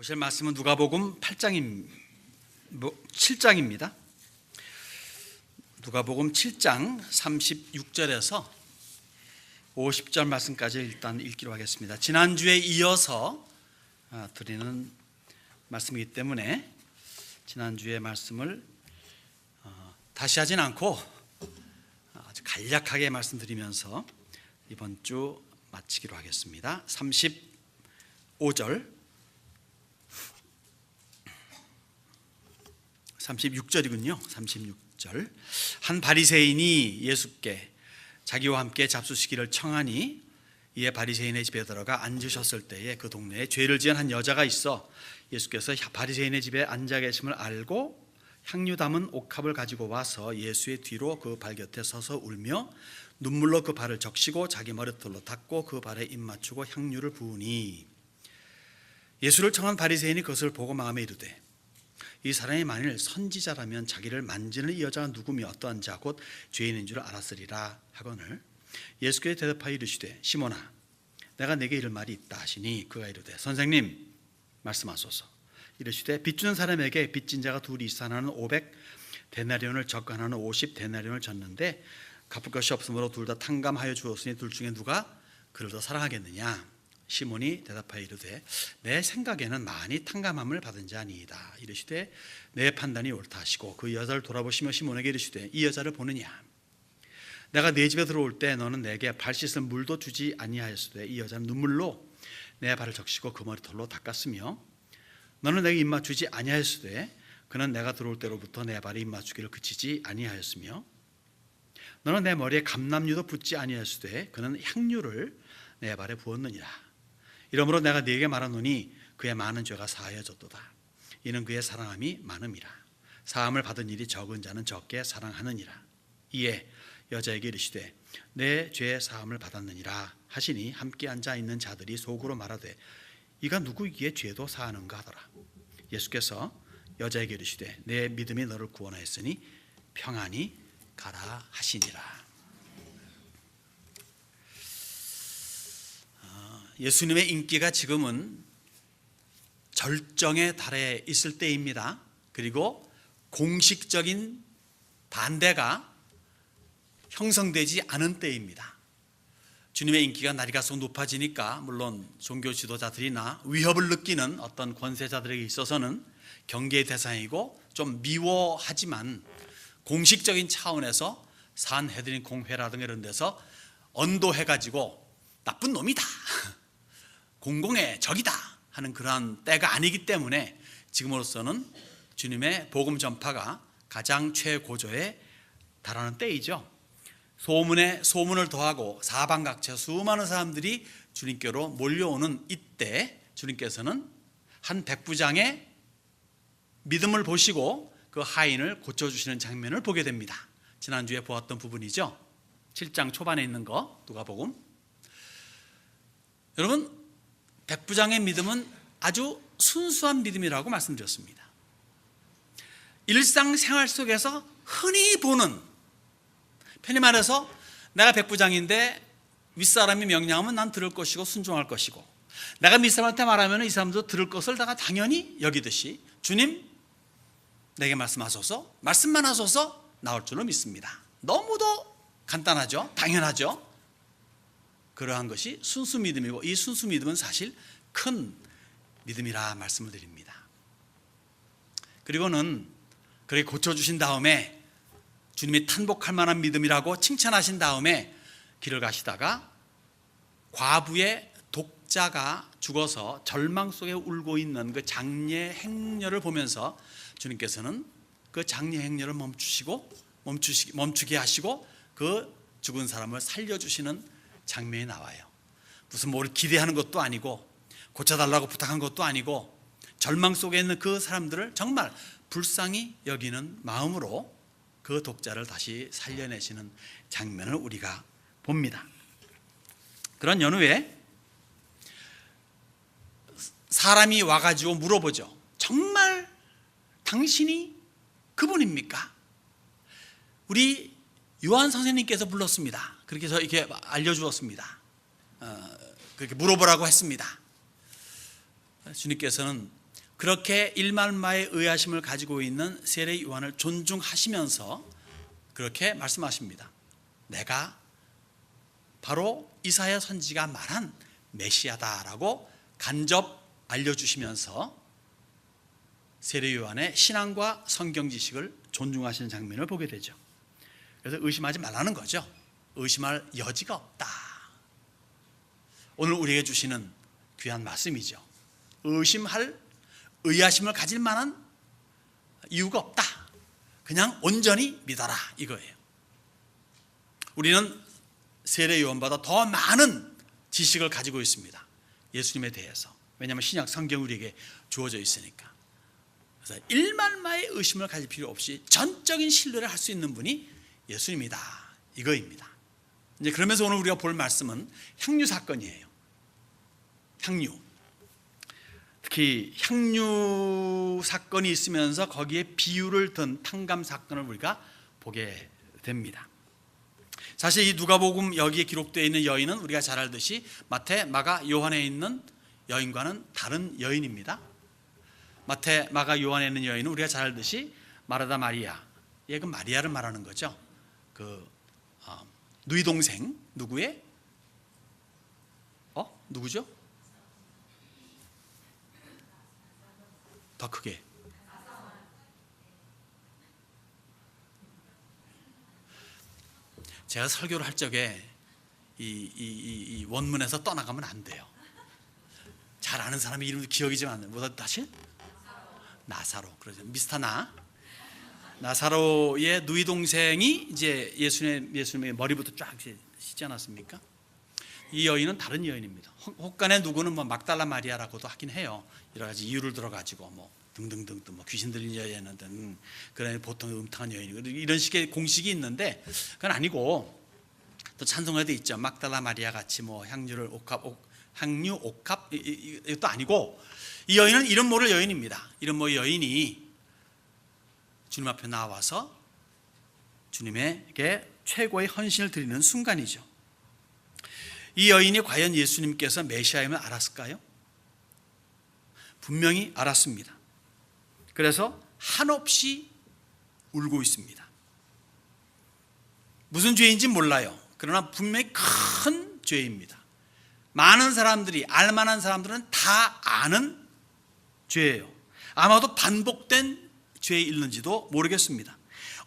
보실 말씀은 누가복음 7장입니다. 누가복음 7장 36절에서 50절 말씀까지 일단 읽기로 하겠습니다. 지난주에 이어서 드리는 말씀이기 때문에 지난주의 말씀을 다시 하진 않고 아주 간략하게 말씀드리면서 이번 주 마치기로 하겠습니다. 35절 36절이군요. 36절. 한 바리새인이 예수께 자기와 함께 잡수시기를 청하니 이에 바리새인의 집에 들어가 앉으셨을 때에 그 동네에 죄를 지은 한 여자가 있어 예수께서 바리새인의 집에 앉아 계심을 알고 향유 담은 옥합을 가지고 와서 예수의 뒤로 그 발 곁에 서서 울며 눈물로 그 발을 적시고 자기 머리털로 닦고 그 발에 입 맞추고 향유를 부으니 예수를 청한 바리새인이 그것을 보고 마음에 이르되 이 사람이 만일 선지자라면 자기를 만지는 이 여자가 누구며 어떠한 자 곧 죄인인 줄 알았으리라 하거늘 예수께서 대답하여 이르시되 시몬아 내가 내게 이를 말이 있다 하시니 그가 이르되 선생님 말씀하소서. 이르시되 빚주는 사람에게 빚진 자가 둘이 있어 하나는 500데나리온을 졌고 하나는 50데나리온을 졌는데 갚을 것이 없으므로 둘 다 탕감하여 주었으니 둘 중에 누가 그를 더 사랑하겠느냐. 시몬이 대답하여 이르되 내 생각에는 많이 탕감함을 받은 자니이다. 이르시되 내 판단이 옳다 하시고 그 여자를 돌아보시며 시몬에게 이르시되 이 여자를 보느냐. 내가 네 집에 들어올 때 너는 내게 발 씻을 물도 주지 아니하였으되 이 여자는 눈물로 내 발을 적시고 그 머리털로 닦았으며 너는 내게 입 맞추지 아니하였으되 그는 내가 들어올 때로부터 내 발에 입 맞추기를 그치지 아니하였으며 너는 내 머리에 감람유도 붓지 아니하였으되 그는 향유를 내 발에 부었느니라. 이러므로 내가 네게 말하노니 그의 많은 죄가 사하여졌도다. 이는 그의 사랑함이 많음이라. 사함을 받은 일이 적은 자는 적게 사랑하느니라. 이에 여자에게 이르시되 내 죄의 사함을 받았느니라 하시니 함께 앉아 있는 자들이 속으로 말하되 이가 누구이기에 죄도 사하는가 하더라. 예수께서 여자에게 이르시되 내 믿음이 너를 구원하였으니 평안히 가라 하시니라. 예수님의 인기가 지금은 절정에 달해 있을 때입니다. 그리고 공식적인 반대가 형성되지 않은 때입니다. 주님의 인기가 날이 갈수록 높아지니까 물론 종교 지도자들이나 위협을 느끼는 어떤 권세자들에게 있어서는 경계의 대상이고 좀 미워하지만 공식적인 차원에서 산헤드린 공회라든가 이런 데서 언도해가지고 나쁜 놈이다, 공공의 적이다 하는 그러한 때가 아니기 때문에 지금으로서는 주님의 복음 전파가 가장 최고조에 달하는 때이죠. 소문에 소문을 더하고 사방각체 수많은 사람들이 주님께로 몰려오는 이때 주님께서는 한 백부장의 믿음을 보시고 그 하인을 고쳐주시는 장면을 보게 됩니다. 지난주에 보았던 부분이죠. 7장 초반에 있는 거 누가복음. 여러분 백부장의 믿음은 아주 순수한 믿음이라고 말씀드렸습니다. 일상생활 속에서 흔히 보는, 편히 말해서 내가 백부장인데 윗사람이 명령하면 난 들을 것이고 순종할 것이고 내가 밑사람한테 말하면 이 사람도 들을 것을 내가 당연히 여기듯이 주님 내게 말씀하소서, 말씀만 하소서 나올 줄로 믿습니다. 너무도 간단하죠. 당연하죠. 그러한 것이 순수 믿음이고 이 순수 믿음은 사실 큰 믿음이라 말씀을 드립니다. 그리고는 그렇게 고쳐주신 다음에 주님이 탄복할 만한 믿음이라고 칭찬하신 다음에 길을 가시다가 과부의 독자가 죽어서 절망 속에 울고 있는 그 장례 행렬을 보면서 주님께서는 그 장례 행렬을 멈추게 하시고 그 죽은 사람을 살려주시는 장면이 나와요. 무슨 뭘 기대하는 것도 아니고 고쳐달라고 부탁한 것도 아니고 절망 속에 있는 그 사람들을 정말 불쌍히 여기는 마음으로 그 독자를 다시 살려내시는 장면을 우리가 봅니다. 그런 연후에 사람이 와가지고 물어보죠. 정말 당신이 그분입니까? 우리 요한 선생님께서 불렀습니다. 그렇게 해서 이렇게 알려주었습니다. 그렇게 물어보라고 했습니다. 주님께서는 그렇게 일말마의 의아심을 가지고 있는 세례 요한을 존중하시면서 그렇게 말씀하십니다. 내가 바로 이사야 선지가 말한 메시아다라고 간접 알려주시면서 세례 요한의 신앙과 성경 지식을 존중하시는 장면을 보게 되죠. 그래서 의심하지 말라는 거죠. 의심할 여지가 없다. 오늘 우리에게 주시는 귀한 말씀이죠. 의아심을 가질 만한 이유가 없다. 그냥 온전히 믿어라 이거예요. 우리는 세례 요한보다 더 많은 지식을 가지고 있습니다. 예수님에 대해서. 왜냐하면 신약 성경 우리에게 주어져 있으니까. 그래서 일말마의 의심을 가질 필요 없이 전적인 신뢰를 할 수 있는 분이 예수님이다 이거입니다. 이제 그러면서 오늘 우리가 볼 말씀은 향유 사건이에요. 향유. 특히 향유 사건이 있으면서 거기에 비유를 든 탕감 사건을 우리가 보게 됩니다. 사실 이 누가복음 여기에 기록되어 있는 여인은 우리가 잘 알듯이 마태, 마가, 요한에 있는 여인과는 다른 여인입니다. 마태, 마가, 요한에 있는 여인은 우리가 잘 알듯이 마르다 마리아, 그 마리아를 말하는 거죠. 누이 동생 누구의? 누구죠? 더 크게. 제가 설교를 할 적에 이 원문에서 떠나가면 안 돼요. 잘 아는 사람의 이름도 기억이 좀 안 나요. 뭐다 다시? 나사로. 그러죠. 미스터 나사로의 누이 동생이 이제 예수님의 머리부터 쫙 씻지 않았습니까? 이 여인은 다른 여인입니다. 혹간에 누구는 뭐 막달라 마리아라고도 하긴 해요. 여러 가지 이유를 들어가지고 뭐 등등등 뭐 귀신 들린 여인은 그런 보통 음탕한 여인 이런 식의 공식이 있는데 그건 아니고 또 찬송가도 있죠. 막달라 마리아 같이 뭐 향유 옥합 이것도 아니고 이 여인은 이름 모를 여인입니다. 이름 모를 여인이 주님 앞에 나와서 주님에게 최고의 헌신을 드리는 순간이죠. 이 여인이 과연 예수님께서 메시아임을 알았을까요? 분명히 알았습니다. 그래서 한없이 울고 있습니다. 무슨 죄인지 몰라요. 그러나 분명히 큰 죄입니다. 많은 사람들이 알만한 사람들은 다 아는 죄예요. 아마도 반복된 죄에 있는지도 모르겠습니다.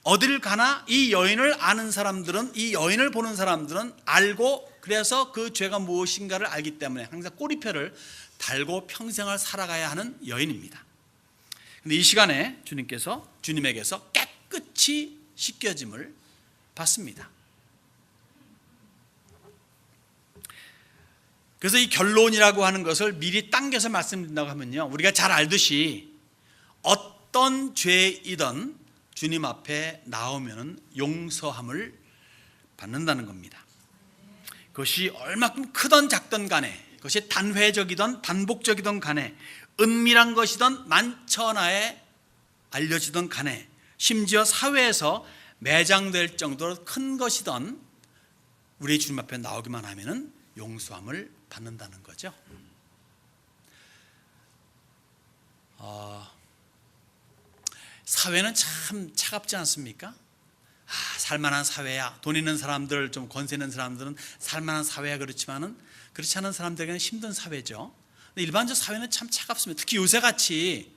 어딜 가나 이 여인을 아는 사람들은 이 여인을 보는 사람들은 알고 그래서 그 죄가 무엇인가를 알기 때문에 항상 꼬리표를 달고 평생을 살아가야 하는 여인입니다. 근데 이 시간에 주님에게서 깨끗이 씻겨짐을 받습니다. 그래서 이 결론이라고 하는 것을 미리 당겨서 말씀드린다고 하면요, 우리가 잘 알듯이 어떤 죄이든 주님 앞에 나오면 용서함을 받는다는 겁니다. 그것이 얼마큼 크든 작든 간에, 그것이 단회적이든 반복적이든 간에, 은밀한 것이든 만천하에 알려지든 간에, 심지어 사회에서 매장될 정도로 큰 것이든 우리 주님 앞에 나오기만 하면 용서함을 받는다는 거죠. 사회는 참 차갑지 않습니까? 살만한 사회야. 돈 있는 사람들, 좀 권세 있는 사람들은 살만한 사회야. 그렇지만은 그렇지 않은 사람들에게는 힘든 사회죠. 근데 일반적 사회는 참 차갑습니다. 특히 요새같이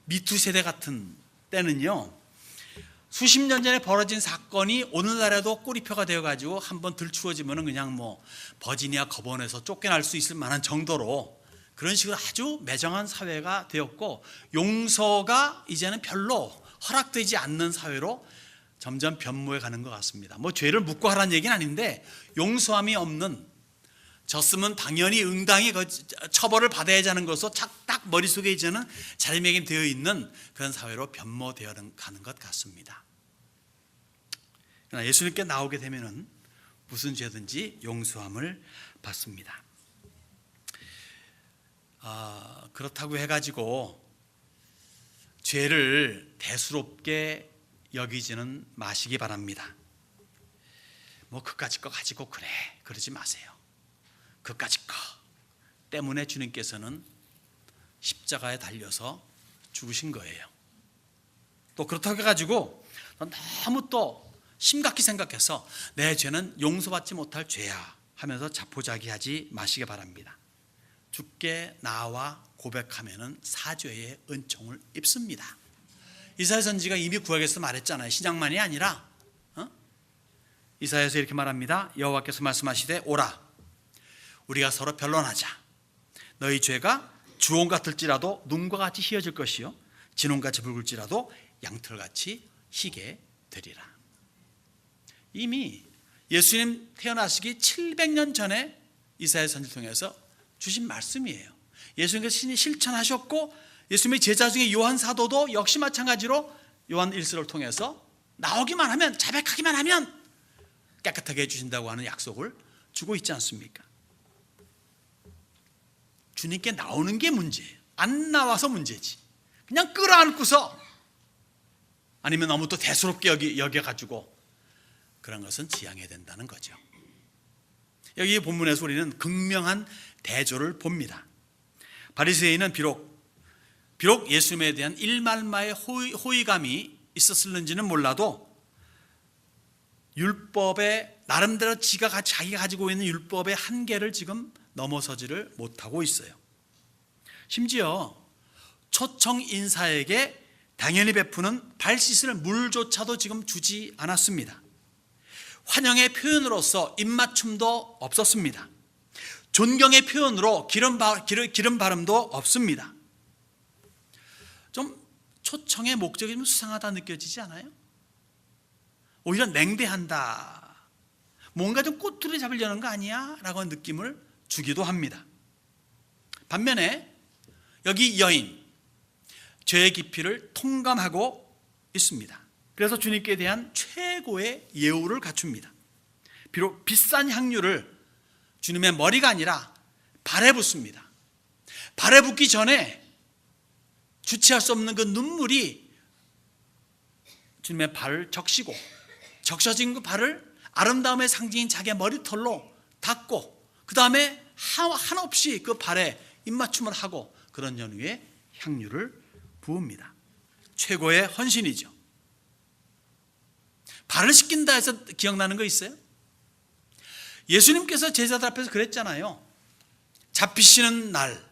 미투 세대 같은 때는요, 수십 년 전에 벌어진 사건이 오늘날에도 꼬리표가 되어가지고 한번 들추어지면 그냥 뭐 버지니아 법원에서 쫓겨날 수 있을 만한 정도로 그런 식으로 아주 매정한 사회가 되었고, 용서가 이제는 별로 허락되지 않는 사회로 점점 변모해 가는 것 같습니다. 뭐 죄를 묻고 하라는 얘기는 아닌데, 용서함이 없는, 졌으면 당연히 응당히 처벌을 받아야 하는 것으로 딱 머릿속에 이제는 자리매김되어 있는 그런 사회로 변모되어 가는 것 같습니다. 그러나 예수님께 나오게 되면은 무슨 죄든지 용서함을 받습니다. 그렇다고 해가지고 죄를 대수롭게 여기지는 마시기 바랍니다. 뭐 그까짓 거 가지고 그러지 마세요. 그까짓 거 때문에 주님께서는 십자가에 달려서 죽으신 거예요. 또 그렇다고 해가지고 너무 또 심각히 생각해서 내 죄는 용서받지 못할 죄야 하면서 자포자기하지 마시기 바랍니다. 주께 나와 고백하면은 사죄의 은총을 입습니다. 이사야 선지가 이미 구약에서 말했잖아요. 신약만이 아니라 이사야에서 이렇게 말합니다. 여호와께서 말씀하시되 오라 우리가 서로 변론하자. 너희 죄가 주홍 같을지라도 눈과 같이 희어질 것이요 진홍같이 붉을지라도 양털같이 희게 되리라. 이미 예수님 태어나시기 700년 전에 이사야 선지를 통해서 주신 말씀이에요. 예수님께서 신이 실천하셨고 예수님의 제자 중에 요한 사도도 역시 마찬가지로 요한 1서를 통해서 나오기만 하면 자백하기만 하면 깨끗하게 해주신다고 하는 약속을 주고 있지 않습니까? 주님께 나오는 게 문제예요. 안 나와서 문제지. 그냥 끌어안고서 아니면 너무 또 대수롭게 여겨가지고 그런 것은 지양해야 된다는 거죠. 여기 본문에서 우리는 극명한 대조를 봅니다. 바리새인은 비록 예수님에 대한 일말마의 호의감이 있었을는지는 몰라도 율법의 나름대로 자기가 가지고 있는 율법의 한계를 지금 넘어서지를 못하고 있어요. 심지어 초청 인사에게 당연히 베푸는 발 씻을 물조차도 지금 주지 않았습니다. 환영의 표현으로서 입맞춤도 없었습니다. 존경의 표현으로 기름 바름도 없습니다. 좀 초청의 목적이 좀 수상하다 느껴지지 않아요? 오히려 냉대한다. 뭔가 좀 꼬투리 잡으려는 거 아니야? 라고 하는 느낌을 주기도 합니다. 반면에 여기 여인 죄의 깊이를 통감하고 있습니다. 그래서 주님께 대한 최고의 예우를 갖춥니다. 비록 비싼 향유를 주님의 머리가 아니라 발에 붓습니다. 발에 붓기 전에 주체할 수 없는 그 눈물이 주님의 발을 적시고 적셔진 그 발을 아름다움의 상징인 자기의 머리털로 닦고 그 다음에 한없이 그 발에 입맞춤을 하고 그런 연후에 향유를 부읍니다. 최고의 헌신이죠. 발을 씻긴다 해서 기억나는 거 있어요? 예수님께서 제자들 앞에서 그랬잖아요. 잡히시는 날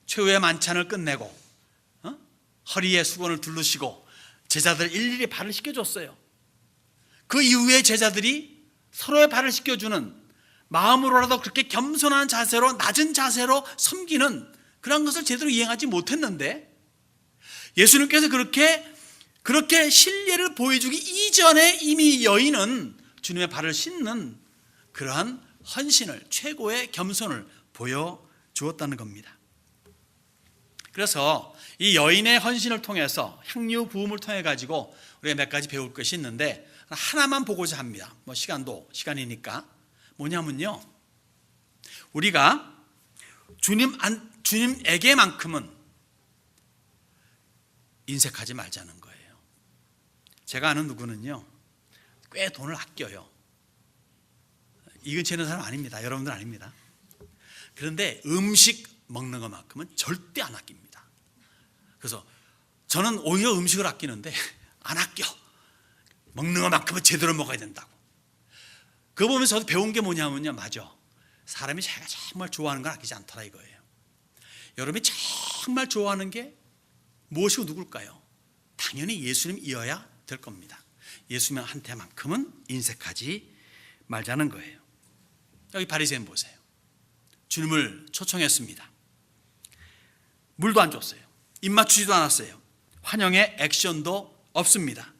최후의 만찬을 끝내고 허리에 수건을 두르시고 제자들 일일이 발을 씻겨줬어요. 그 이후에 제자들이 서로의 발을 씻겨주는 마음으로라도 그렇게 겸손한 자세로 낮은 자세로 섬기는 그런 것을 제대로 이행하지 못했는데 예수님께서 그렇게 신뢰를 보여주기 이전에 이미 여인은 주님의 발을 씻는 그러한 헌신을 최고의 겸손을 보여주었다는 겁니다. 그래서 이 여인의 헌신을 통해서 향유 부음을 통해 가지고 우리가 몇 가지 배울 것이 있는데 하나만 보고자 합니다. 시간이니까 뭐냐면요, 우리가 주님에게만큼은 인색하지 말자는 거예요. 제가 아는 누구는요 꽤 돈을 아껴요. 이 근처에 있는 사람 아닙니다. 여러분들 아닙니다. 그런데 음식 먹는 것만큼은 절대 안 아낍니다. 그래서 저는 오히려 음식을 아끼는데 안 아껴. 먹는 것만큼은 제대로 먹어야 된다고. 그거 보면서 저도 배운 게 뭐냐면요, 맞아, 사람이 자기가 정말 좋아하는 걸 아끼지 않더라 이거예요. 여러분이 정말 좋아하는 게 무엇이고 누굴까요? 당연히 예수님이어야 될 겁니다. 예수님한테만큼은 인색하지 말자는 거예요. 여기 바리새인 보세요. 주님을 초청했습니다. 물도 안 줬어요. 입 맞추지도 않았어요. 환영의 액션도 없습니다.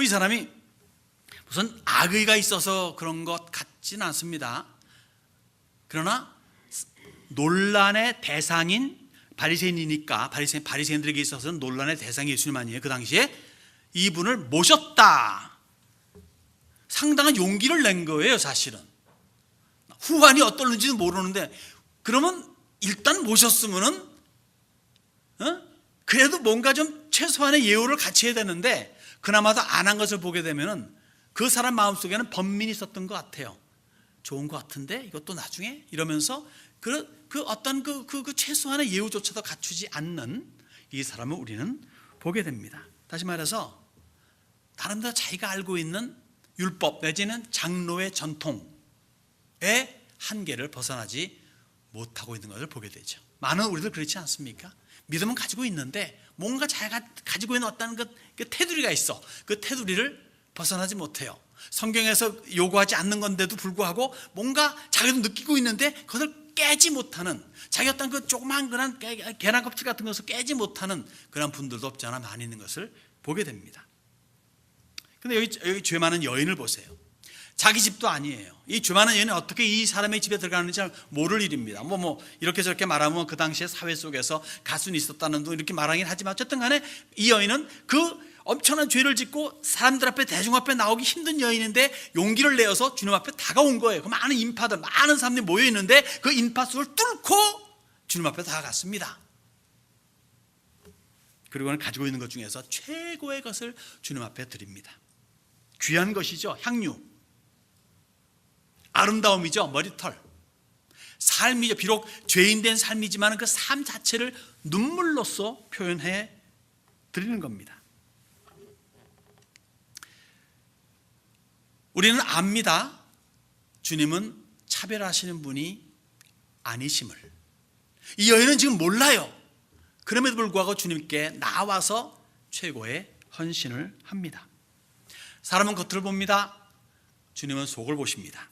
이 사람이 무슨 악의가 있어서 그런 것 같지는 않습니다. 그러나 논란의 대상인 바리새인이니까 바리새인들에게 있어서는 논란의 대상이 예수님 아니에요. 그 당시에 이분을 모셨다. 상당한 용기를 낸 거예요. 사실은 후환이 어떨는지는 모르는데 그러면 일단 모셨으면은 그래도 뭔가 좀 최소한의 예우를 같이 해야 되는데 그나마도 안 한 것을 보게 되면은 그 사람 마음속에는 번민이 있었던 것 같아요. 좋은 것 같은데 이것도 나중에 이러면서 그 어떤 그 최소한의 예우조차도 갖추지 않는 이 사람을 우리는 보게 됩니다. 다시 말해서 나름대로 자기가 알고 있는 율법 내지는 장로의 전통의 한계를 벗어나지 못하고 있는 것을 보게 되죠. 많은 우리들 그렇지 않습니까? 믿음은 가지고 있는데 뭔가 자기가 가지고 있는 어떤 그 테두리가 있어. 그 테두리를 벗어나지 못해요. 성경에서 요구하지 않는 건데도 불구하고 뭔가 자기도 느끼고 있는데 그것을 깨지 못하는, 자기 어떤 그 조그만 그런 계란 껍질 같은 것을 깨지 못하는 그런 분들도 없지 않아 많이 있는 것을 보게 됩니다. 근데 여기 죄 많은 여인을 보세요. 자기 집도 아니에요. 이 죄 많은 여인은 어떻게 이 사람의 집에 들어가는지 잘 모를 일입니다. 이렇게 저렇게 말하면 그 당시에 사회 속에서 가순이 있었다는 둥 이렇게 말하긴 하지만 어쨌든 간에 이 여인은 그 엄청난 죄를 짓고 사람들 앞에, 대중 앞에 나오기 힘든 여인인데 용기를 내어서 주님 앞에 다가온 거예요. 그 많은 인파들, 많은 사람들이 모여 있는데 그 인파 속을 뚫고 주님 앞에 다가갔습니다. 그리고는 가지고 있는 것 중에서 최고의 것을 주님 앞에 드립니다. 귀한 것이죠. 향유, 아름다움이죠. 머리털, 삶이죠. 비록 죄인된 삶이지만 그 삶 자체를 눈물로써 표현해 드리는 겁니다. 우리는 압니다. 주님은 차별하시는 분이 아니심을. 이 여인은 지금 몰라요. 그럼에도 불구하고 주님께 나와서 최고의 헌신을 합니다. 사람은 겉을 봅니다. 주님은 속을 보십니다.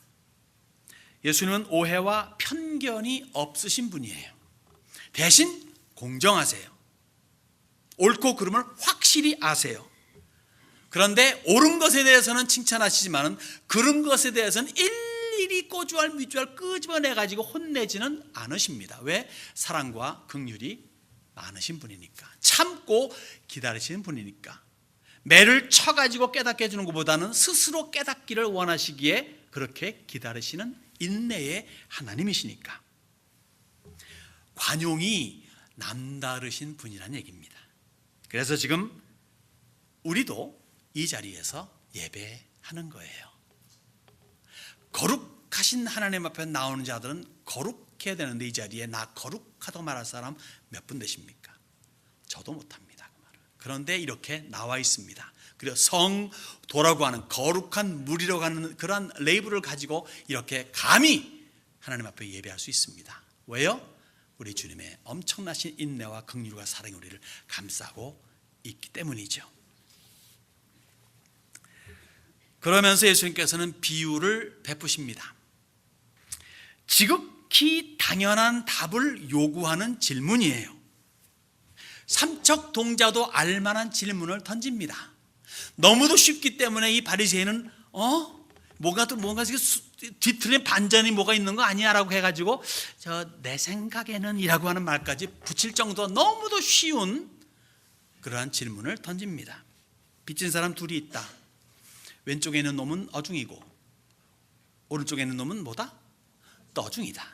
예수님은 오해와 편견이 없으신 분이에요. 대신 공정하세요. 옳고 그름을 확실히 아세요. 그런데 옳은 것에 대해서는 칭찬하시지만 그른 것에 대해서는 일일이 꼬주알 밑주알 끄집어내가지고 혼내지는 않으십니다. 왜? 사랑과 긍휼이 많으신 분이니까, 참고 기다리시는 분이니까. 매를 쳐가지고 깨닫게 해주는 것보다는 스스로 깨닫기를 원하시기에 그렇게 기다리시는 인내의 하나님이시니까. 관용이 남다르신 분이라는 얘기입니다. 그래서 지금 우리도 이 자리에서 예배하는 거예요. 거룩하신 하나님 앞에 나오는 자들은 거룩해야 되는데 이 자리에 나 거룩하다고 말할 사람 몇 분 되십니까? 저도 못합니다. 그 말을. 그런데 이렇게 나와 있습니다. 그리고 성도라고 하는 거룩한 무리라고 하는 그러한 레이블을 가지고 이렇게 감히 하나님 앞에 예배할 수 있습니다. 왜요? 우리 주님의 엄청나신 인내와 긍휼과 사랑이 우리를 감싸고 있기 때문이죠. 그러면서 예수님께서는 비유를 베푸십니다. 지극히 당연한 답을 요구하는 질문이에요. 삼척 동자도 알만한 질문을 던집니다. 너무도 쉽기 때문에 이 바리새인은 뭔가 뒤틀린 반전이 뭐가 있는 거 아니야라고 해가지고 내 생각에는 이라고 하는 말까지 붙일 정도 너무도 쉬운 그러한 질문을 던집니다. 빚진 사람 둘이 있다. 왼쪽에 있는 놈은 어중이고 오른쪽에 있는 놈은 뭐다? 떠중이다.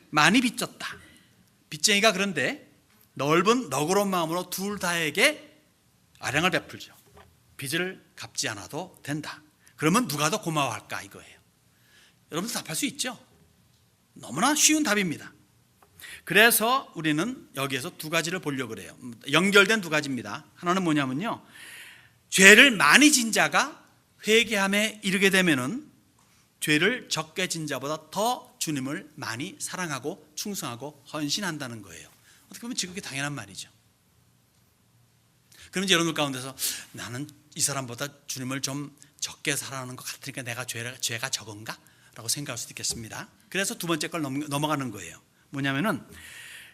많이 빚졌다. 빚쟁이가 그런데 넓은 너그러운 마음으로 둘 다에게 아량을 베풀죠. 빚을 갚지 않아도 된다. 그러면 누가 더 고마워할까 이거예요. 여러분도 답할 수 있죠? 너무나 쉬운 답입니다. 그래서 우리는 여기에서 두 가지를 보려고 그래요. 연결된 두 가지입니다. 하나는 뭐냐면요, 죄를 많이 진 자가 회개함에 이르게 되면은 죄를 적게 진 자보다 더 주님을 많이 사랑하고 충성하고 헌신한다는 거예요. 어떻게 보면 지극히 당연한 말이죠. 그럼 이제 여러분들 가운데서 나는 이 사람보다 주님을 좀 적게 사랑하는 것 같으니까 내가 죄가 적은가? 라고 생각할 수도 있겠습니다. 그래서 두 번째 걸 넘어가는 거예요. 뭐냐면은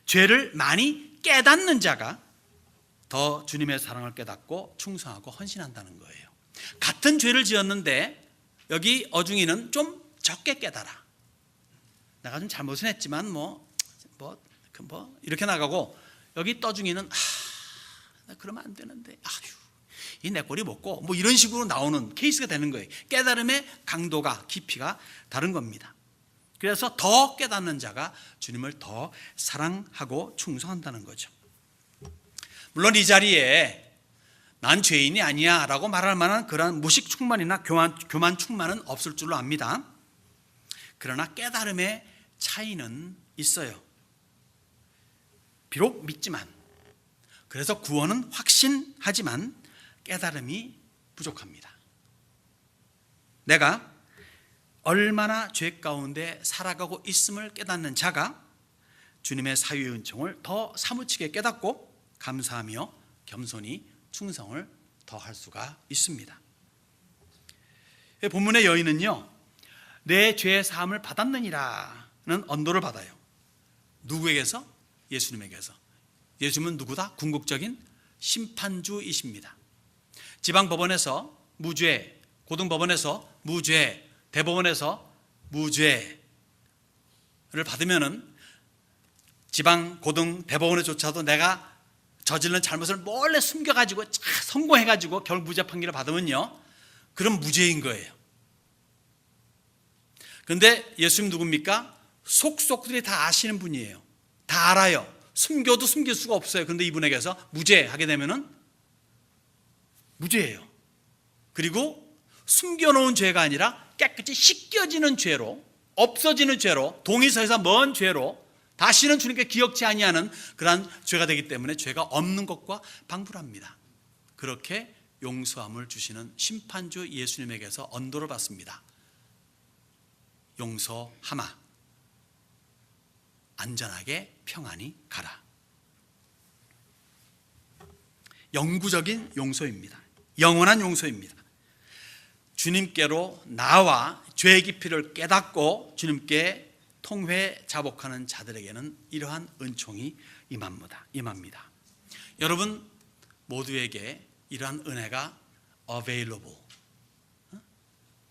죄를 많이 깨닫는 자가 더 주님의 사랑을 깨닫고 충성하고 헌신한다는 거예요. 같은 죄를 지었는데 여기 어중이는 좀 적게 깨달아. 내가 좀 잘못은 했지만 이렇게 나가고, 여기 떠중이는 나 그러면 안 되는데 이 내 꼴이 먹고 이런 식으로 나오는 케이스가 되는 거예요. 깨달음의 강도가, 깊이가 다른 겁니다. 그래서 더 깨닫는 자가 주님을 더 사랑하고 충성한다는 거죠. 물론 이 자리에 난 죄인이 아니야 라고 말할 만한 그런 무식 충만이나 교만 충만은 없을 줄로 압니다. 그러나 깨달음의 차이는 있어요. 비록 믿지만, 그래서 구원은 확신하지만 깨달음이 부족합니다. 내가 얼마나 죄 가운데 살아가고 있음을 깨닫는 자가 주님의 사유의 은총을 더 사무치게 깨닫고 감사하며 겸손히 충성을 더할 수가 있습니다. 본문의 여인은요, 내 죄의 사함을 받았느니라는 언도를 받아요. 누구에게서? 예수님에게서. 예수님은 누구다? 궁극적인 심판주이십니다. 지방법원에서 무죄, 고등법원에서 무죄, 대법원에서 무죄를 받으면은 지방, 고등, 대법원에조차도 내가 저지른 잘못을 몰래 숨겨가지고 성공해가지고 결국 무죄 판결을 받으면요, 그럼 무죄인 거예요. 그런데 예수님 누굽니까? 속속들이 다 아시는 분이에요. 다 알아요. 숨겨도 숨길 수가 없어요. 그런데 이분에게서 무죄하게 되면은 무죄예요. 그리고 숨겨놓은 죄가 아니라 깨끗이 씻겨지는 죄로, 없어지는 죄로, 동의서에서 먼 죄로 다시는 주님께 기억지 아니하는 그러한 죄가 되기 때문에 죄가 없는 것과 방불합니다. 그렇게 용서함을 주시는 심판주 예수님에게서 언도를 받습니다. 용서하마, 안전하게 평안히 가라. 영구적인 용서입니다. 영원한 용서입니다. 주님께로 나와 죄의 깊이를 깨닫고 주님께 통회 자복하는 자들에게는 이러한 은총이 임합니다. 여러분 모두에게 이러한 은혜가 available,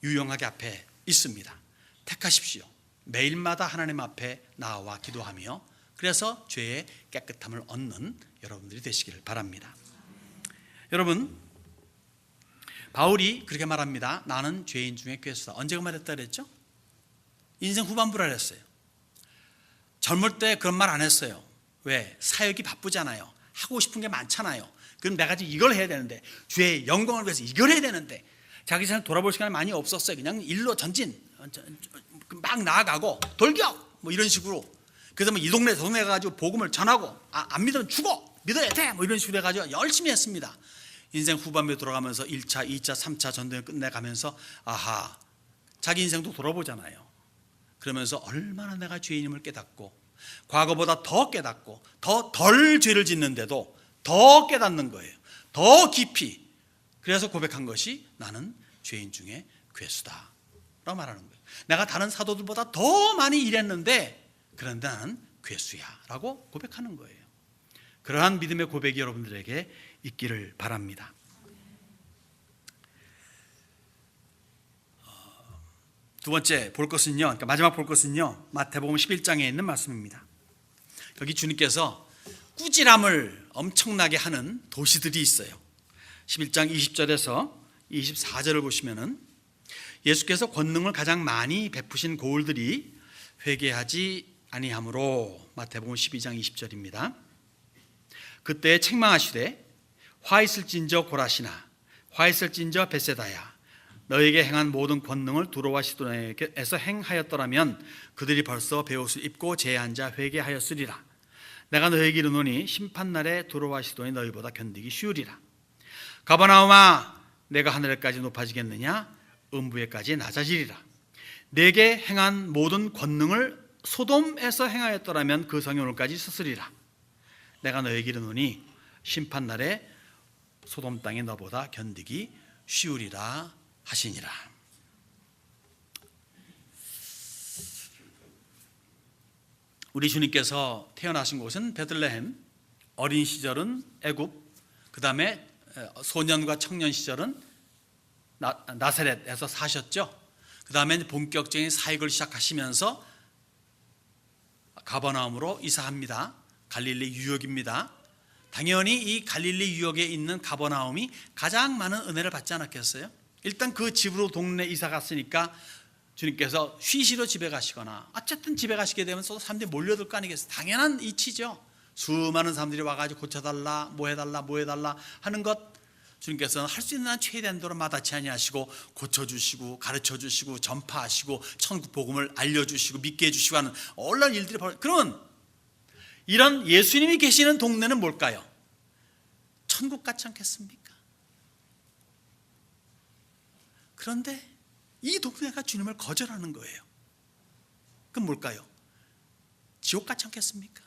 유용하게 앞에 있습니다. 택하십시오. 매일마다 하나님 앞에 나와 기도하며 그래서 죄의 깨끗함을 얻는 여러분들이 되시기를 바랍니다. 여러분, 바울이 그렇게 말합니다. 나는 죄인 중에 괴수다. 언제 그 말했다 그랬죠? 인생 후반부라 그랬어요. 젊을 때 그런 말 안 했어요. 왜? 사역이 바쁘잖아요. 하고 싶은 게 많잖아요. 그럼 내가 지금 이걸 해야 되는데, 주의 영광을 위해서 이걸 해야 되는데, 자기 삶 돌아볼 시간이 많이 없었어요. 그냥 일로 전진, 막 나아가고 돌격 뭐 이런 식으로. 그래서 뭐 이 동네 저 동네 가가지고 복음을 전하고, 안 믿으면 죽어, 믿어야 돼 뭐 이런 식으로 해가지고 열심히 했습니다. 인생 후반부에 돌아가면서 1차, 2차, 3차 전도를 끝내가면서 아하, 자기 인생도 돌아보잖아요. 그러면서 얼마나 내가 죄인임을 깨닫고 과거보다 더 깨닫고 더 덜 죄를 짓는데도 더 깨닫는 거예요. 더 깊이. 그래서 고백한 것이 나는 죄인 중에 괴수다 라고 말하는 거예요. 내가 다른 사도들보다 더 많이 일했는데 그런데 나는 괴수야 라고 고백하는 거예요. 그러한 믿음의 고백이 여러분들에게 있기를 바랍니다. 두 번째 볼 것은요, 그러니까 마지막 볼 것은요, 마태복음 11장에 있는 말씀입니다. 여기 주님께서 꾸지람을 엄청나게 하는 도시들이 있어요. 11장 20절에서 24절을 보시면은 예수께서 권능을 가장 많이 베푸신 고을들이 회개하지 아니하므로, 마태복음 12장 20절입니다. 그때 책망하시되 화 있을진저 고라시나, 화 있을진저 벳세다야, 너에게 행한 모든 권능을 두로와 시도에서 행하였더라면 그들이 벌써 베옷을 입고 제에 앉아 회개하였으리라. 내가 너에게 이르노니 심판날에 두로와 시도에 너희보다 견디기 쉬우리라. 가버나움아, 내가 하늘에까지 높아지겠느냐? 음부에까지 낮아지리라. 내게 행한 모든 권능을 소돔에서 행하였더라면 그 성이 오늘까지 있었으리라. 내가 너에게 이르노니 심판날에 소돔 땅이 너보다 견디기 쉬우리라 하시니라. 우리 주님께서 태어나신 곳은 베들레헴, 어린 시절은 애굽, 그 다음에 소년과 청년 시절은 나사렛에서 사셨죠. 그 다음에 본격적인 사역을 시작하시면서 가버나움으로 이사합니다. 갈릴리 유역입니다. 당연히 이 갈릴리 유역에 있는 가버나움이 가장 많은 은혜를 받지 않았겠어요? 일단 그 집으로 동네 이사 갔으니까 주님께서 쉬시러 집에 가시거나 어쨌든 집에 가시게 되면 또 사람들이 몰려들 거 아니겠어요? 당연한 이치죠. 수많은 사람들이 와가지고 고쳐달라, 뭐 해달라 하는 것, 주님께서는 할 수 있는 한 최대한 도로 마다치 아니하시고 고쳐주시고 가르쳐주시고 전파하시고 천국 복음을 알려주시고 믿게 해주시고 하는 얼마나 일들이 그러면 이런 예수님이 계시는 동네는 뭘까요? 천국 같지 않겠습니까? 그런데 이 동네가 주님을 거절하는 거예요. 그럼 뭘까요? 지옥 같지 않겠습니까?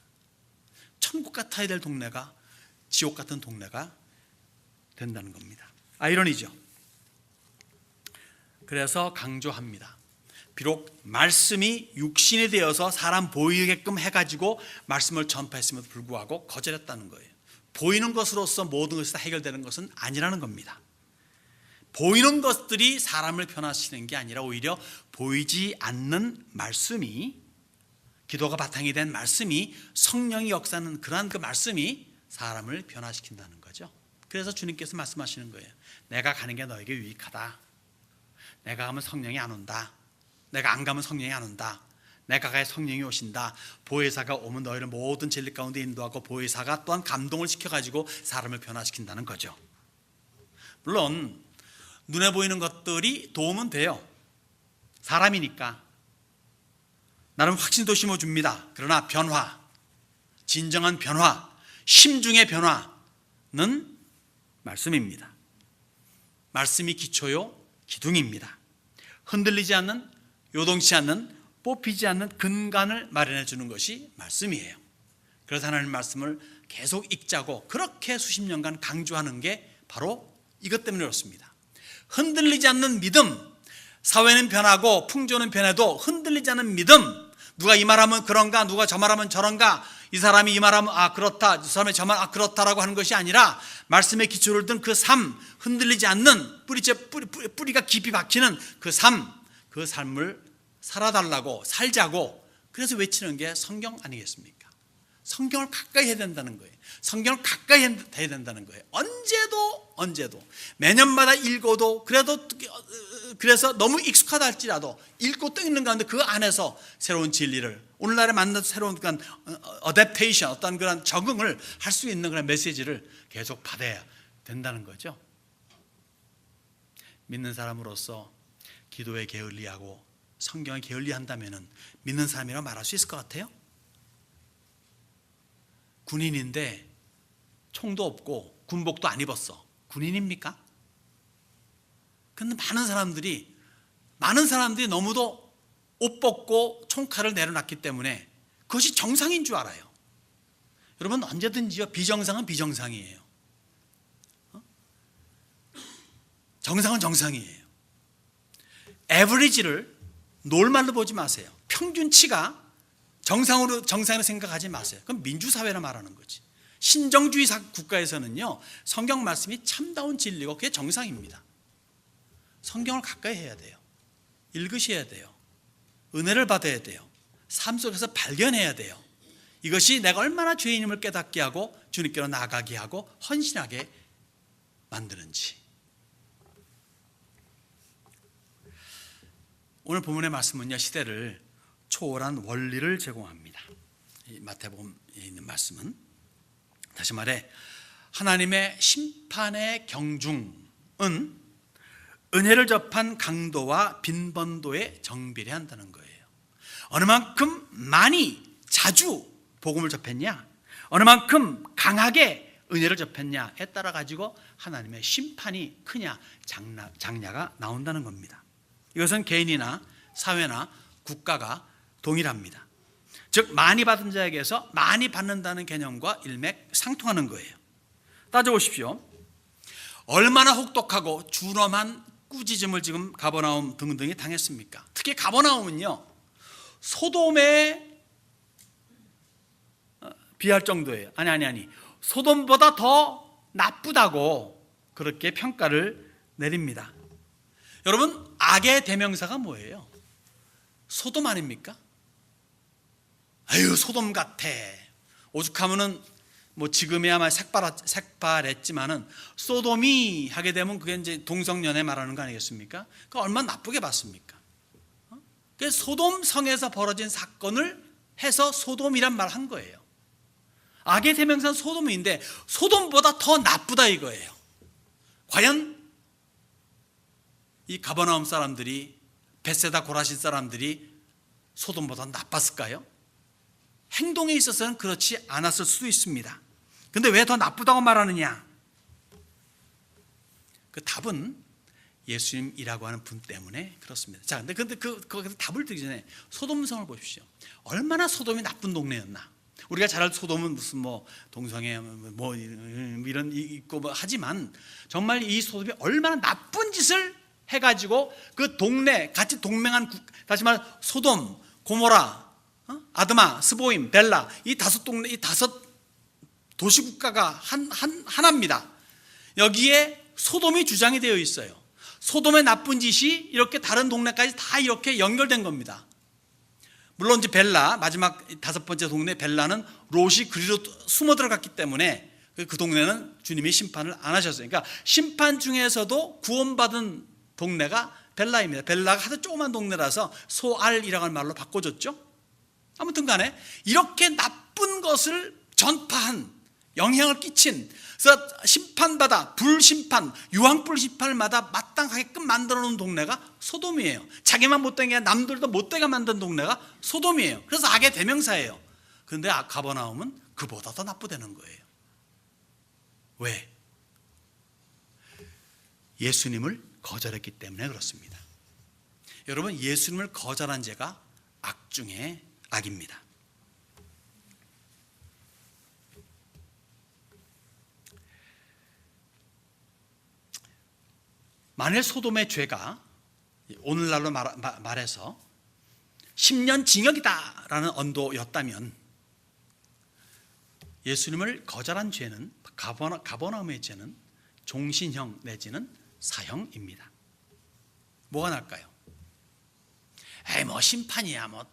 천국 같아야 될 동네가 지옥 같은 동네가 된다는 겁니다. 아이러니죠. 그래서 강조합니다. 비록 말씀이 육신이 되어서 사람 보이게끔 해가지고 말씀을 전파했음에도 불구하고 거절했다는 거예요. 보이는 것으로서 모든 것이 다 해결되는 것은 아니라는 겁니다. 보이는 것들이 사람을 변화시키는 게 아니라 오히려 보이지 않는 말씀이, 기도가 바탕이 된 말씀이, 성령이 역사하는 그러한 그 말씀이 사람을 변화시킨다는 거죠. 그래서 주님께서 말씀하시는 거예요. 내가 가는 게 너에게 유익하다. 내가 가면 성령이 안 온다. 내가 안 가면 성령이 안 온다. 내가 가야 성령이 오신다. 보혜사가 오면 너희를 모든 진리 가운데 인도하고 보혜사가 또한 감동을 시켜가지고 사람을 변화시킨다는 거죠. 물론 눈에 보이는 것들이 도움은 돼요. 사람이니까. 나는 확신도 심어줍니다. 그러나 변화, 진정한 변화, 심중의 변화는 말씀입니다. 말씀이 기초요 기둥입니다. 흔들리지 않는, 요동치 않는, 뽑히지 않는 근간을 마련해 주는 것이 말씀이에요. 그래서 하나님의 말씀을 계속 읽자고 그렇게 수십 년간 강조하는 게 바로 이것 때문에 그렇습니다. 흔들리지 않는 믿음, 사회는 변하고 풍조는 변해도 흔들리지 않는 믿음, 누가 이 말하면 그런가, 누가 저 말하면 저런가, 이 사람이 이 말하면 아 그렇다, 이 사람이 저 말 아 그렇다라고 하는 것이 아니라 말씀의 기초를 둔 그 삶, 흔들리지 않는 뿌리가 깊이 박히는 그 삶, 그 삶을 살아달라고, 살자고 그래서 외치는 게 성경 아니겠습니까? 성경을 가까이 해야 된다는 거예요. 성경을 가까이 해야 된다는 거예요. 언제도 매년마다 읽어도 그래서 너무 익숙하다 할지라도 읽고 또 읽는 가운데 그 안에서 새로운 진리를, 오늘날에 만난 새로운 그런 어댑테이션, 어떤 그런 적응을 할 수 있는 그런 메시지를 계속 받아야 된다는 거죠. 믿는 사람으로서 기도에 게을리하고 성경에 게을리한다면 믿는 사람이라고 말할 수 있을 것 같아요? 군인인데 총도 없고 군복도 안 입었어. 군인입니까? 근데 많은 사람들이 너무도 옷 벗고 총칼을 내려놨기 때문에 그것이 정상인 줄 알아요. 여러분 언제든지요, 비정상은 비정상이에요. 정상은 정상이에요. 에버리지를 노멀로 보지 마세요. 평균치가 정상으로 생각하지 마세요. 그럼 민주사회라 말하는 거지. 신정주의 국가에서는요, 성경 말씀이 참다운 진리고 그게 정상입니다. 성경을 가까이 해야 돼요. 읽으셔야 돼요. 은혜를 받아야 돼요. 삶 속에서 발견해야 돼요. 이것이 내가 얼마나 죄인임을 깨닫게 하고 주님께로 나아가게 하고 헌신하게 만드는지. 오늘 본문의 말씀은요, 시대를 초월한 원리를 제공합니다. 이 마태복음에 있는 말씀은 다시 말해 하나님의 심판의 경중은 은혜를 접한 강도와 빈번도에 정비례한다는 거예요. 어느 만큼 많이 자주 복음을 접했냐, 어느 만큼 강하게 은혜를 접했냐에 따라 가지고 하나님의 심판이 크냐 작냐가 나온다는 겁니다. 이것은 개인이나 사회나 국가가 동일합니다. 즉 많이 받은 자에게서 많이 받는다는 개념과 일맥상통하는 거예요. 따져보십시오. 얼마나 혹독하고 준엄한 꾸짖음을 지금 가버나움 등등이 당했습니까? 특히 가버나움은요, 소돔에 비할 정도예요. 아니 소돔보다 더 나쁘다고 그렇게 평가를 내립니다. 여러분, 악의 대명사가 뭐예요? 소돔 아닙니까? 아유, 소돔 같아. 오죽하면은 뭐 지금이야 말 색발했지만은 소돔이 하게 되면 그게 이제 동성연애 말하는 거 아니겠습니까? 그 얼마나 나쁘게 봤습니까? 그 소돔 성에서 벌어진 사건을 해서 소돔이란 말 한 거예요. 악의 대명사는 소돔인데 소돔보다 더 나쁘다 이거예요. 과연 이 가버나움 사람들이, 벳세다 고라신 사람들이 소돔보다 나빴을까요? 행동에 있어서는 그렇지 않았을 수도 있습니다. 근데 왜 더 나쁘다고 말하느냐? 그 답은 예수님이라고 하는 분 때문에 그렇습니다. 자, 근데 거기서 답을 드리기 전에 소돔성을 보십시오. 얼마나 소돔이 나쁜 동네였나. 우리가 잘 알고 소돔은 무슨 뭐 동성애 뭐 이런 있고 뭐 하지만 정말 이 소돔이 얼마나 나쁜 짓을 해가지고 그 동네 같이 동맹한 다시 말 소돔, 고모라, 아드마, 스보임, 벨라 이 다섯 동네 이 다섯 도시국가가 하나입니다. 여기에 소돔이 주장이 되어 있어요. 소돔의 나쁜 짓이 이렇게 다른 동네까지 다 이렇게 연결된 겁니다. 물론 이제 벨라 마지막 다섯 번째 동네 벨라는 롯이 그리로 숨어 들어갔기 때문에 그 동네는 주님이 심판을 안 하셨어요. 그러니까 심판 중에서도 구원받은 동네가 벨라입니다. 벨라가 하도 조그만 동네라서 소알이라고 하는 말로 바꿔줬죠. 아무튼 간에 이렇게 나쁜 것을 전파한, 영향을 끼친, 그래서 심판받아 불심판, 유황불 심판을 마땅하게끔 만들어 놓은 동네가 소돔이에요. 자기만 못된 게 아니라 남들도 못되게 만든 동네가 소돔이에요. 그래서 악의 대명사예요. 그런데 가버나움은 그보다 더 나쁘다는 거예요. 왜? 예수님을 거절했기 때문에 그렇습니다. 여러분, 예수님을 거절한 죄가 악 중에 악입니다. 만일 소돔의 죄가 오늘날로 말해서 10년 징역이다라는 언도였다면 예수님을 거절한 죄는, 가버나움의 죄는 종신형 내지는 사형입니다. 뭐가 날까요? 에이 뭐 심판이야, 뭐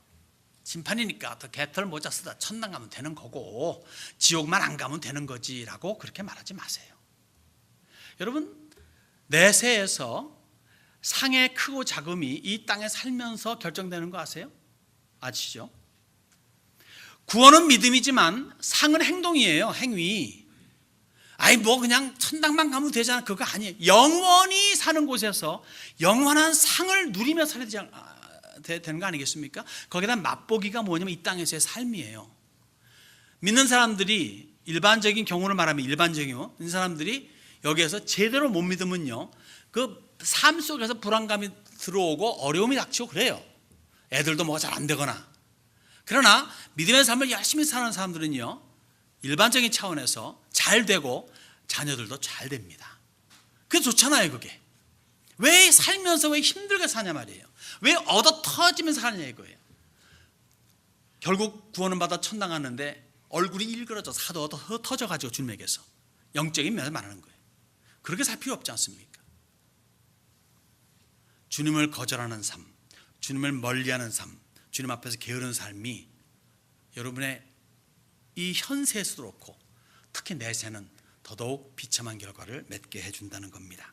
심판이니까 더 개털 모자 쓰다 천당 가면 되는 거고 지옥만 안 가면 되는 거지라고 그렇게 말하지 마세요. 여러분, 내세에서 상의 크고 작음이 이 땅에 살면서 결정되는 거 아세요? 아시죠? 구원은 믿음이지만 상은 행동이에요. 행위. 아이 뭐 그냥 천당만 가면 되잖아. 그거 아니에요. 영원히 사는 곳에서 영원한 상을 누리며 살아야 되는 거 아니겠습니까? 거기다 맛보기가 뭐냐면 이 땅에서의 삶이에요. 믿는 사람들이, 일반적인 경우를 말하면 일반적이요, 이 사람들이 여기에서 제대로 못 믿으면요, 그 삶 속에서 불안감이 들어오고 어려움이 닥치고 그래요. 애들도 뭐가 잘 안 되거나. 그러나 믿음의 삶을 열심히 사는 사람들은요, 일반적인 차원에서 잘 되고 자녀들도 잘 됩니다. 그게 좋잖아요. 그게 왜 살면서 왜 힘들게 사냐 말이에요. 왜 얻어 터지면서 사냐 이거예요. 결국 구원은 받아 천당 갔는데 얼굴이 일그러져서 하도 얻어 터져가지고 주님에게서 영적인 면을 말하는 거예요. 그렇게 살 필요 없지 않습니까? 주님을 거절하는 삶, 주님을 멀리하는 삶, 주님 앞에서 게으른 삶이 여러분의 이 현세에서도 그렇고 특히 내세는 더더욱 비참한 결과를 맺게 해준다는 겁니다.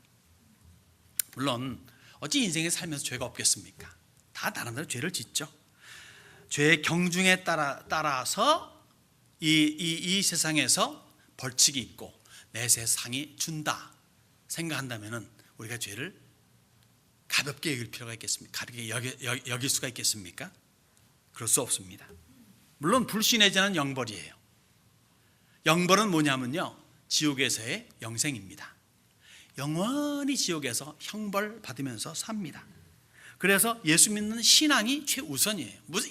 물론 어찌 인생에 살면서 죄가 없겠습니까? 다 나름대로 죄를 짓죠. 죄의 경중에 따라서 이 세상에서 벌칙이 있고 내세 상이 준다 생각한다면 우리가 죄를 가볍게 여길 필요가 있겠습니까? 가볍게 여길 수가 있겠습니까? 그럴 수 없습니다. 물론 불신의 죄는 영벌이에요. 영벌은 뭐냐면요, 지옥에서의 영생입니다. 영원히 지옥에서 형벌 받으면서 삽니다. 그래서 예수 믿는 신앙이 최우선이에요. 무슨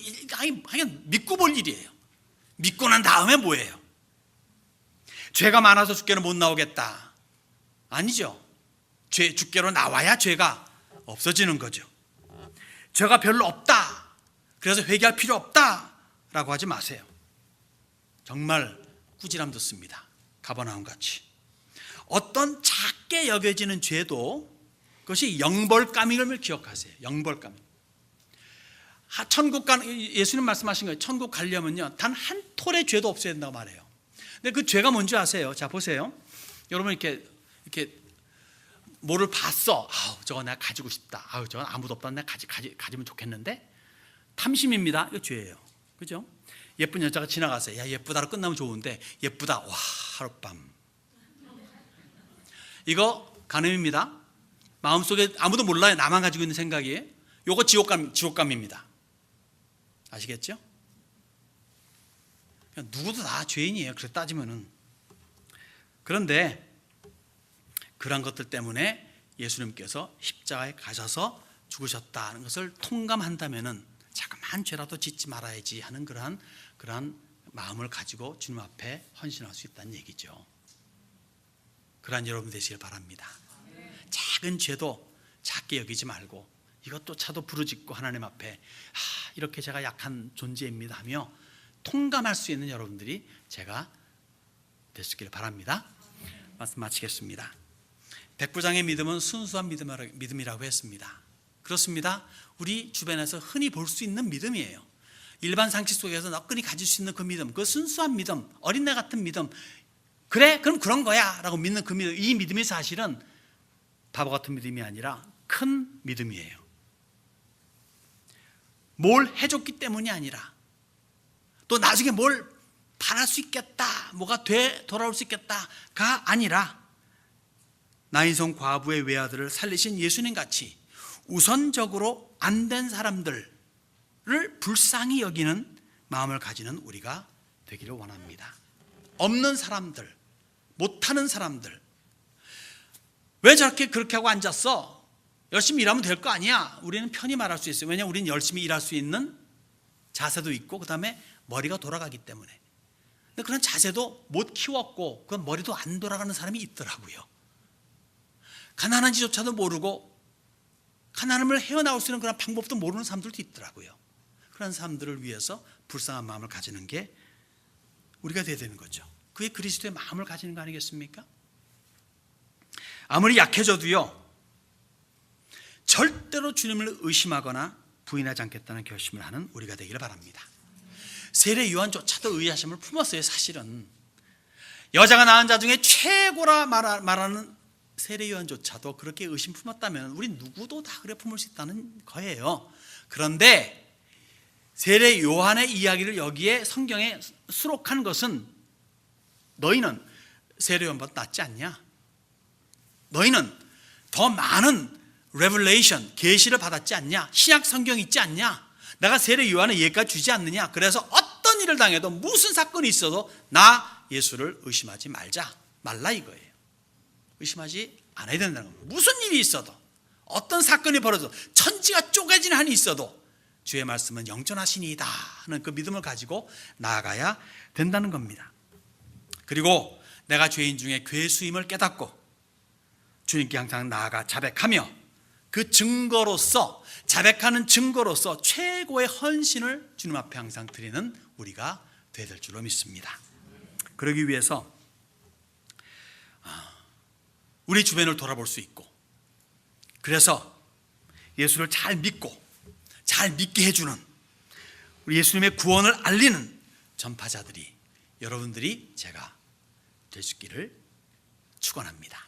그냥 믿고 볼 일이에요. 믿고 난 다음에 뭐예요? 죄가 많아서 주께로 못 나오겠다, 아니죠. 주께로 나와야 죄가 없어지는 거죠. 죄가 별로 없다, 그래서 회개할 필요 없다 라고 하지 마세요. 정말 꾸지람 듣습니다. 가버나움 같이 어떤 작게 여겨지는 죄도 그것이 영벌감임을 기억하세요. 영벌감. 천국 예수님 말씀하신 거예요. 천국 가려면요, 단 한 톨의 죄도 없어야 된다고 말해요. 근데 그 죄가 뭔지 아세요? 자, 보세요. 여러분 이렇게 뭐를 봤어. 아우, 저거 내가 가지고 싶다. 아우, 저건 아무도 없다. 내가 가지면 좋겠는데. 탐심입니다. 이거 죄예요. 그죠? 예쁜 여자가 지나가서 야, 예쁘다로 끝나면 좋은데 예쁘다. 와, 하룻밤. 이거 간음입니다. 마음속에 아무도 몰라요. 나만 가지고 있는 생각이에요. 요거 지옥감입니다. 아시겠죠? 누구도 다 죄인이에요. 그래서 따지면은. 그런데 그런 것들 때문에 예수님께서 십자가에 가셔서 죽으셨다는 것을 통감한다면은 자그마한 죄라도 짓지 말아야지 하는 그러한 마음을 가지고 주님 앞에 헌신할 수 있다는 얘기죠. 그러한 여러분 되시길 바랍니다. 작은 죄도 작게 여기지 말고 이것도 차도 부르짖고 하나님 앞에 이렇게 제가 약한 존재입니다 하며 통감할 수 있는 여러분들이 제가 될 수 있기를 바랍니다. 말씀 마치겠습니다. 백부장의 믿음은 순수한 믿음이라고 했습니다. 그렇습니다. 우리 주변에서 흔히 볼 수 있는 믿음이에요. 일반 상식 속에서 너끈히 가질 수 있는 그 믿음, 그 순수한 믿음, 어린애 같은 믿음, 그래 그럼 그런 거야 라고 믿는 그 믿음, 이 믿음이 사실은 바보 같은 믿음이 아니라 큰 믿음이에요. 뭘 해줬기 때문이 아니라 또 나중에 뭘 바랄 수 있겠다, 뭐가 돌아올 수 있겠다가 아니라 나인성 과부의 외아들을 살리신 예수님 같이 우선적으로 안 된 사람들을 불쌍히 여기는 마음을 가지는 우리가 되기를 원합니다. 없는 사람들, 못하는 사람들, 왜 저렇게 그렇게 하고 앉았어? 열심히 일하면 될 거 아니야? 우리는 편히 말할 수 있어요. 왜냐하면 우리는 열심히 일할 수 있는 자세도 있고 그 다음에 머리가 돌아가기 때문에. 근데 그런 자세도 못 키웠고 그 머리도 안 돌아가는 사람이 있더라고요. 가난한지조차도 모르고 가난함을 헤어나올 수 있는 그런 방법도 모르는 사람들도 있더라고요. 그런 사람들을 위해서 불쌍한 마음을 가지는 게 우리가 돼야 되는 거죠. 그게 그리스도의 마음을 가지는 거 아니겠습니까? 아무리 약해져도요, 절대로 주님을 의심하거나 부인하지 않겠다는 결심을 하는 우리가 되기를 바랍니다. 세례 요한조차도 의아심을 품었어요. 사실은 여자가 낳은 자 중에 최고라 말하는 세례 요한조차도 그렇게 의심 품었다면 우리 누구도 다 그래 품을 수 있다는 거예요. 그런데 세례 요한의 이야기를 여기에 성경에 수록한 것은 너희는 세례 요한보다 낫지 않냐? 너희는 더 많은 레벨레이션, 계시를 받았지 않냐? 신약 성경 있지 않냐? 내가 세례 요한의 예까지 주지 않느냐? 그래서 어떤 일을 당해도 무슨 사건이 있어도 나 예수를 의심하지 말라 이거예요. 의심하지 않아야 된다는 겁니다. 무슨 일이 있어도, 어떤 사건이 벌어져도, 천지가 쪼개진 한이 있어도 주의 말씀은 영존하시니이다 하는 그 믿음을 가지고 나아가야 된다는 겁니다. 그리고 내가 죄인 중에 괴수임을 깨닫고 주님께 항상 나아가 자백하며 그 증거로서, 자백하는 증거로서 최고의 헌신을 주님 앞에 항상 드리는 우리가 되어야 될 줄로 믿습니다. 그러기 위해서 우리 주변을 돌아볼 수 있고, 그래서 예수를 잘 믿고 잘 믿게 해주는 우리 예수님의 구원을 알리는 전파자들이, 여러분들이 제가 될 수 있기를 축원합니다.